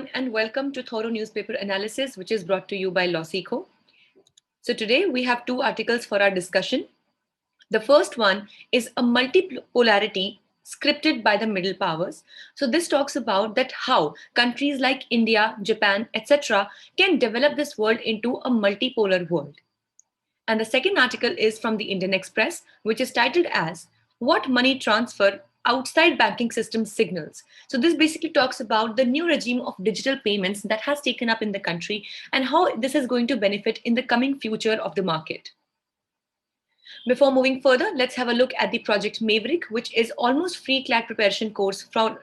everyone, and welcome to Thorough Newspaper Analysis, which is brought to you by Losico. So today we have two articles for our discussion. The first one is a multipolarity scripted by the middle powers. So this talks about that how countries like India, Japan, etc. can develop this world into a multipolar world. And the second article is from the Indian Express, which is titled as What Money Transfer Outside Banking System Signals. So this basically talks about the new regime of digital payments that has taken up in the country and how this is going to benefit in the coming future of the market. Before moving further, let's have a look at the Project Maverick, which is almost free CLAT preparation course from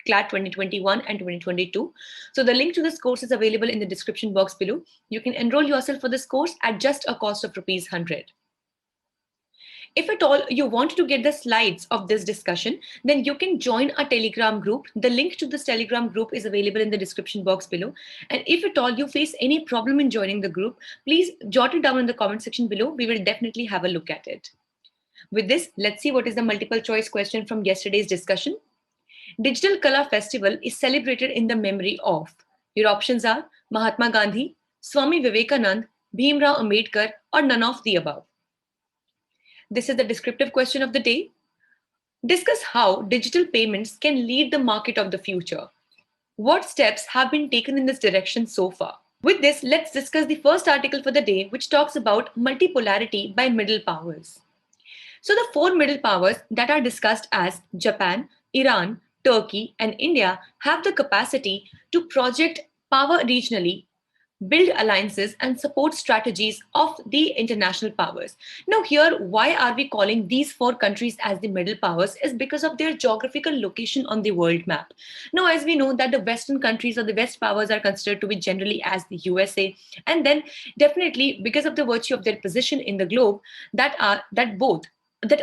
CLAT 2021 and 2022. So the link to this course is available in the description box below. You can enroll yourself for this course at just a cost of ₹100. If at all you want to get the slides of this discussion, then you can join a Telegram group. The link to this Telegram group is available in the description box below. And if at all you face any problem in joining the group, please jot it down in the comment section below. We will definitely have a look at it. With this, let's see what is the multiple choice question from yesterday's discussion. Digital Kala Festival is celebrated in the memory of. Your options are Mahatma Gandhi, Swami Vivekanand, Bhimrao Ambedkar, or none of the above. This is the descriptive question of the day. Discuss how digital payments can lead the market of the future. What steps have been taken in this direction so far? With this, let's discuss the first article for the day, which talks about multipolarity by middle powers. So the four middle powers that are discussed as Japan, Iran, Turkey, and India have the capacity to project power regionally, build alliances, and support strategies of the international powers. Now here, why are we calling these four countries as the middle powers is because of their geographical location on the world map. Now, as we know that the Western countries or the West powers are considered to be generally as the USA, and then definitely because of the virtue of their position in the globe, that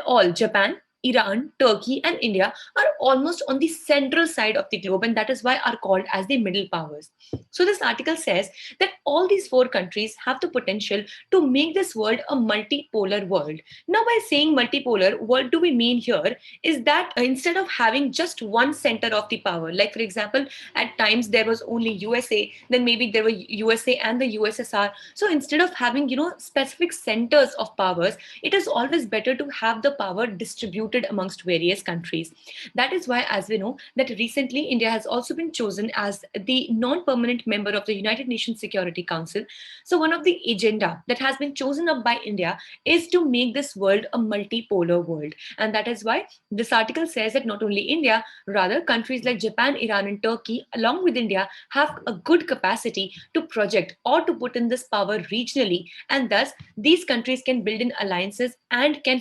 all Japan, Iran, Turkey, and India are almost on the central side of the globe, and that is why are called as the middle powers. So this article says that all these four countries have the potential to make this world a multipolar world. Now, by saying multipolar, what do we mean here is that instead of having just one center of the power, like for example, at times there was only USA, then maybe there were USA and the USSR. So instead of having, specific centers of powers, it is always better to have the power distributed amongst various countries. That is why, as we know, that recently India has also been chosen as the non-permanent member of the United Nations Security Council. So one of the agenda that has been chosen up by India is to make this world a multipolar world. And that is why this article says that not only India, rather countries like Japan, Iran, and Turkey, along with India, have a good capacity to project or to put in this power regionally. And thus, these countries can build in alliances and can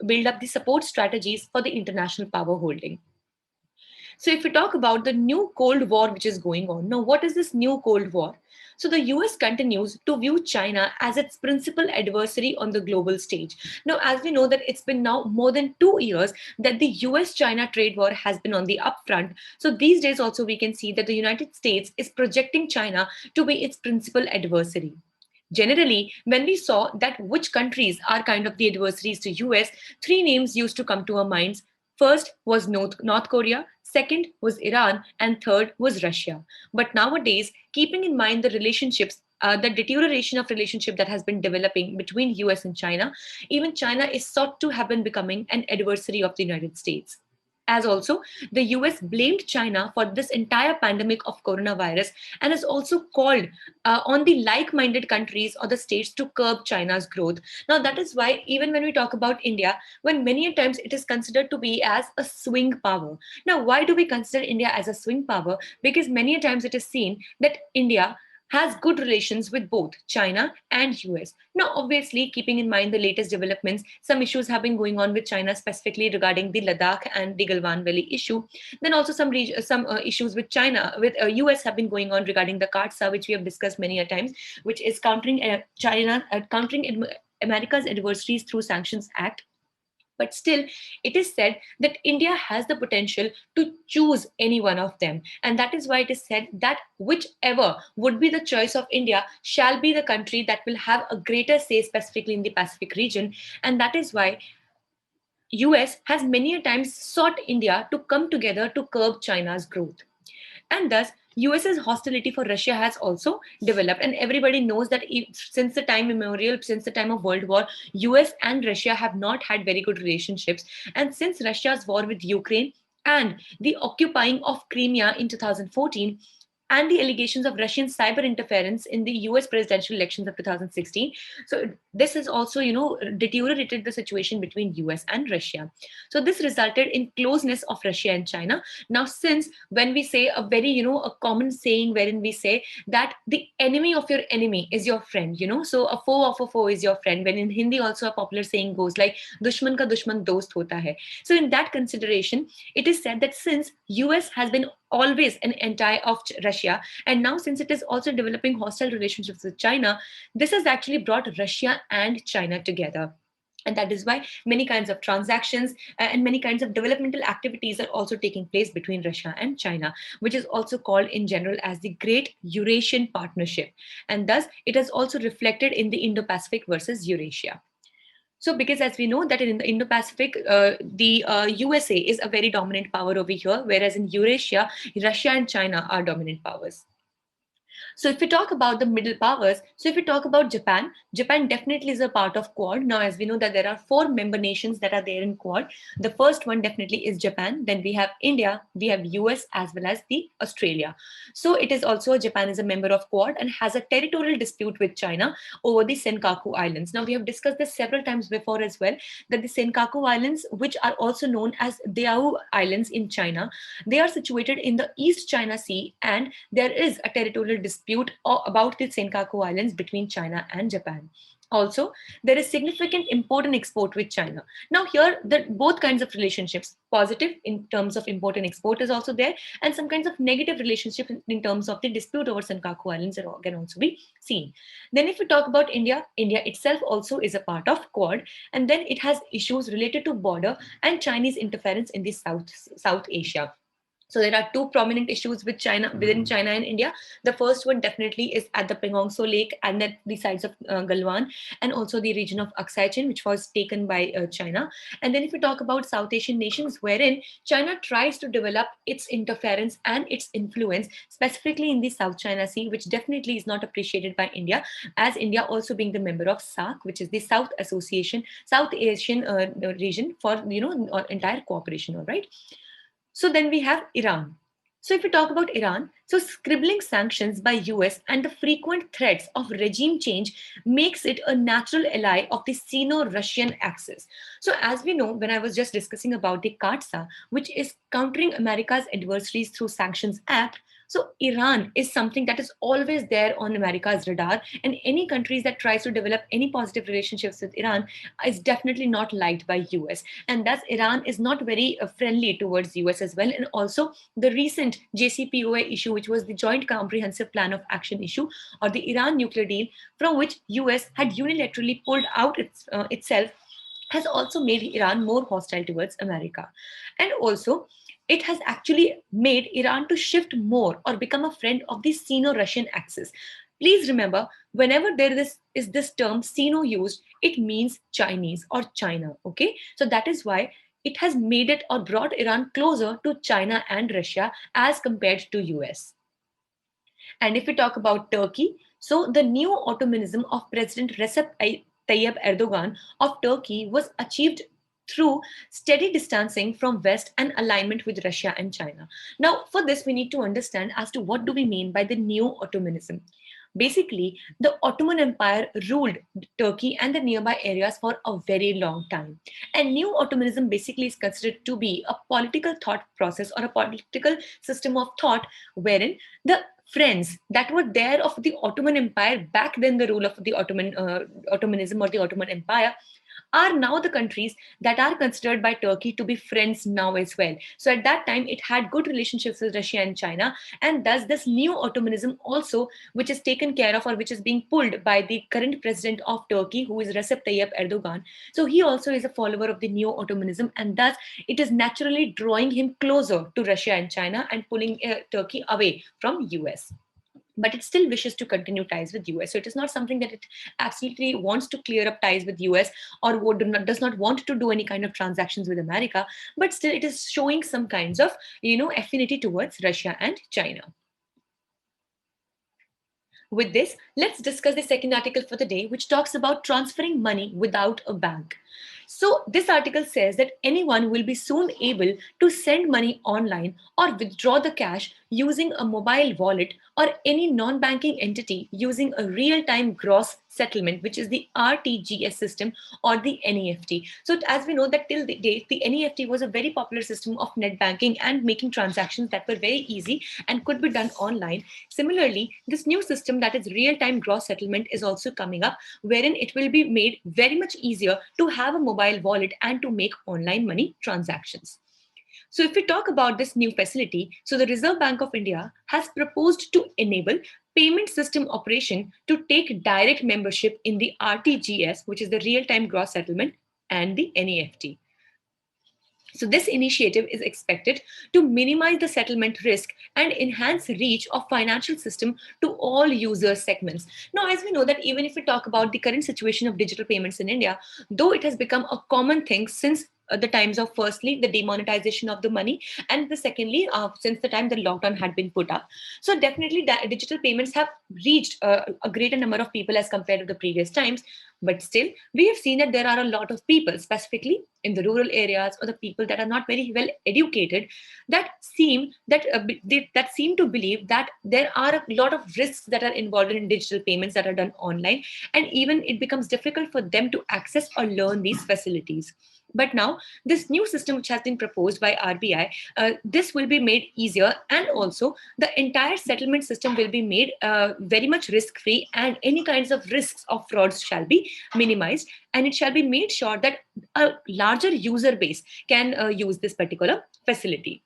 build up the support strategies for the international power holding. So if we talk about the new Cold War which is going on, now what is this new Cold War? So the US continues to view China as its principal adversary on the global stage. Now, as we know that it's been now more than 2 years that the US-China trade war has been on the upfront. So these days also we can see that the United States is projecting China to be its principal adversary. Generally, when we saw that which countries are kind of the adversaries to US, three names used to come to our minds. First was North Korea, second was Iran, and third was Russia. But nowadays, keeping in mind the relationships, the deterioration of relationship that has been developing between US and China, even China is sought to have been becoming an adversary of the United States. As also, the US blamed China for this entire pandemic of coronavirus and has also called on the like-minded countries or the states to curb China's growth. Now, that is why even when we talk about India, when many a times it is considered to be as a swing power. Now, why do we consider India as a swing power? Because many a times it is seen that India has good relations with both China and US. Now, obviously, keeping in mind the latest developments, some issues have been going on with China, specifically regarding the Ladakh and the Galwan Valley issue. Then also some issues with China, with US have been going on regarding the CAATSA, which we have discussed many a times, which is countering America's adversaries through Sanctions Act. But still, it is said that India has the potential to choose any one of them. And that is why it is said that whichever would be the choice of India shall be the country that will have a greater say specifically in the Pacific region. And that is why US has many a times sought India to come together to curb China's growth. And thus, US's hostility for Russia has also developed, and everybody knows that since the time immemorial, since the time of World War, US and Russia have not had very good relationships. And since Russia's war with Ukraine and the occupying of Crimea in 2014, and the allegations of Russian cyber interference in the US presidential elections of 2016. So this has also, deteriorated the situation between US and Russia. So this resulted in closeness of Russia and China. Now, since when we say a very, a common saying wherein we say that the enemy of your enemy is your friend, so a foe of a foe is your friend. When in Hindi also a popular saying goes like, dushman ka dushman dost hota hai. So in that consideration, it is said that since US has been always an anti of Russia, and now since it is also developing hostile relationships with China, this has actually brought Russia and China together. And that is why many kinds of transactions and many kinds of developmental activities are also taking place between Russia and China, which is also called in general as the Great Eurasian Partnership. And thus, it has also reflected in the Indo-Pacific versus Eurasia. So, because as we know that in the Indo-Pacific, the USA is a very dominant power over here, whereas in Eurasia, Russia and China are dominant powers. So if we talk about the middle powers, so if we talk about Japan, Japan definitely is a part of Quad. Now, as we know that there are 4 member nations that are there in Quad. The first one definitely is Japan. Then we have India, we have US as well as the Australia. So it is also Japan is a member of Quad and has a territorial dispute with China over the Senkaku Islands. Now we have discussed this several times before as well, that the Senkaku Islands, which are also known as Diaoyu Islands in China, they are situated in the East China Sea, and there is a territorial dispute about the Senkaku Islands between China and Japan. Also, there is significant import and export with China. Now here, both kinds of relationships, positive in terms of import and export is also there, and some kinds of negative relationship in terms of the dispute over Senkaku Islands can also be seen. Then if we talk about India, India itself also is a part of Quad, and then it has issues related to border and Chinese interference in the South Asia. So there are 2 prominent issues with China within China and India. The first one definitely is at the Pengong Tso Lake and at the sides of Galwan, and also the region of Aksai Chin, which was taken by China. And then if we talk about South Asian nations, wherein China tries to develop its interference and its influence, specifically in the South China Sea, which definitely is not appreciated by India, as India also being the member of SAARC, which is the South Asian region for entire cooperation. All right. So then we have Iran. So if we talk about Iran, so scribbling sanctions by US and the frequent threats of regime change makes it a natural ally of the Sino-Russian axis. So as we know, when I was just discussing about the CAATSA, which is countering America's adversaries through sanctions act, so Iran is something that is always there on America's radar, and any countries that tries to develop any positive relationships with Iran is definitely not liked by US, and thus Iran is not very friendly towards US as well. And also the recent JCPOA issue, which was the Joint Comprehensive Plan of Action issue, or the Iran nuclear deal, from which US had unilaterally pulled out itself, has also made Iran more hostile towards America. And also, it has actually made Iran to shift more or become a friend of the Sino-Russian axis. Please remember, whenever there is this term Sino used, it means Chinese or China, okay? So that is why it has made it or brought Iran closer to China and Russia as compared to US. And if we talk about Turkey, so the new Ottomanism of President Recep Tayyip Erdogan of Turkey was achieved through steady distancing from West and alignment with Russia and China. Now, for this, we need to understand as to what do we mean by the new Ottomanism. Basically, the Ottoman Empire ruled Turkey and the nearby areas for a very long time. And new Ottomanism basically is considered to be a political thought process or a political system of thought wherein the friends that were there of the Ottoman Empire back then, the rule of the Ottomanism or the Ottoman Empire, are now the countries that are considered by Turkey to be friends now as well. So at that time, it had good relationships with Russia and China, and thus this new Ottomanism also, which is taken care of or which is being pulled by the current president of Turkey, who is Recep Tayyip Erdogan. So he also is a follower of the new Ottomanism, and thus it is naturally drawing him closer to Russia and China and pulling Turkey away from US. But it still wishes to continue ties with US. So it is not something that it absolutely wants to clear up ties with US or does not want to do any kind of transactions with America, but still it is showing some kinds of, affinity towards Russia and China. With this, let's discuss the second article for the day, which talks about transferring money without a bank. So, this article says that anyone will be soon able to send money online or withdraw the cash using a mobile wallet or any non banking entity using a real time gross settlement, which is the RTGS system or the NEFT. So, as we know that till the date, the NEFT was a very popular system of net banking and making transactions that were very easy and could be done online. Similarly, this new system that is real time gross settlement is also coming up, wherein it will be made very much easier to have a mobile wallet and to make online money transactions. So if we talk about this new facility, so the Reserve Bank of India has proposed to enable payment system operation to take direct membership in the RTGS, which is the real-time gross settlement, and the NEFT. So this initiative is expected to minimize the settlement risk and enhance reach of financial system to all user segments. Now, as we know that even if we talk about the current situation of digital payments in India, though it has become a common thing since the times of firstly the demonetization of the money, and the secondly since the time the lockdown had been put up, so definitely digital payments have reached a greater number of people as compared to the previous times. But still, we have seen that there are a lot of people, specifically in the rural areas or the people that are not very well educated, that seem to believe that there are a lot of risks that are involved in digital payments that are done online, and even it becomes difficult for them to access or learn these facilities. But now, this new system which has been proposed by RBI, this will be made easier, and also the entire settlement system will be made very much risk-free, and any kinds of risks of frauds shall be minimized, and it shall be made sure that a larger user base can use this particular facility.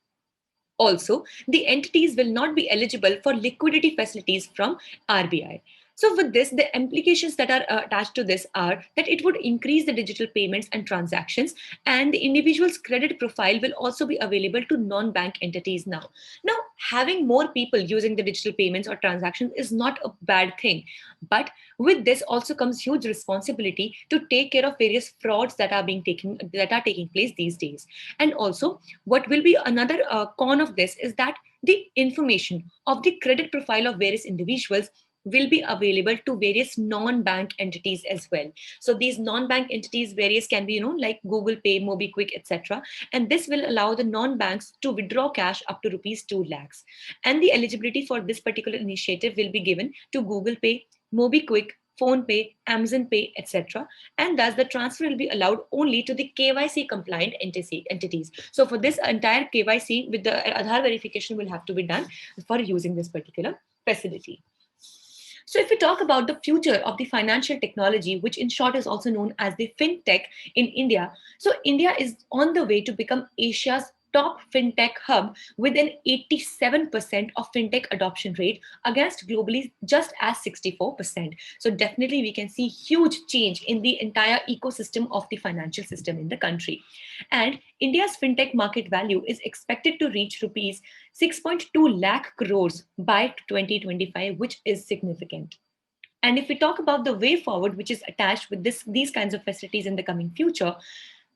Also, the entities will not be eligible for liquidity facilities from RBI. So with this, the implications that are attached to this are that it would increase the digital payments and transactions, and the individual's credit profile will also be available to non-bank entities now. Now, having more people using the digital payments or transactions is not a bad thing, but with this also comes huge responsibility to take care of various frauds that are taking place these days. And also, what will be another con of this is that the information of the credit profile of various individuals will be available to various non-bank entities as well. So these non-bank entities, various can be, like Google Pay, MobiKwik, etc. And this will allow the non-banks to withdraw cash up to rupees 2 lakhs. And the eligibility for this particular initiative will be given to Google Pay, MobiKwik, PhonePe, Amazon Pay, etc. And thus the transfer will be allowed only to the KYC compliant entities. So for this entire KYC with the Aadhaar verification will have to be done for using this particular facility. So if we talk about the future of the financial technology, which in short is also known as the fintech in India, so India is on the way to become Asia's top fintech hub with an 87% of fintech adoption rate against globally just as 64%. So definitely we can see huge change in the entire ecosystem of the financial system in the country. And India's fintech market value is expected to reach rupees 6.2 lakh crores by 2025, which is significant. And if we talk about the way forward, which is attached with these kinds of facilities in the coming future,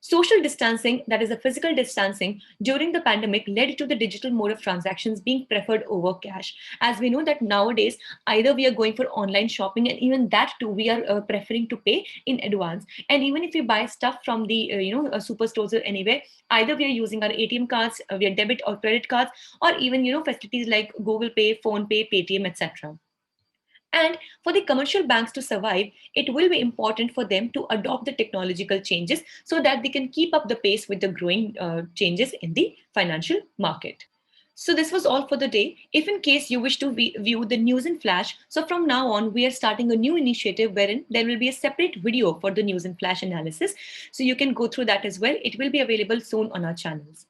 social distancing, that is the physical distancing during the pandemic, led to the digital mode of transactions being preferred over cash. As we know that nowadays, either we are going for online shopping, and even that too, we are preferring to pay in advance. And even if we buy stuff from the superstores or anywhere, either we are using our ATM cards, we are debit or credit cards, or even facilities like Google Pay, PhonePe, Paytm, etc. And for the commercial banks to survive, it will be important for them to adopt the technological changes so that they can keep up the pace with the growing changes in the financial market. So this was all for the day. If in case you wish to view the news in flash, so from now on, we are starting a new initiative wherein there will be a separate video for the news in flash analysis. So you can go through that as well. It will be available soon on our channels.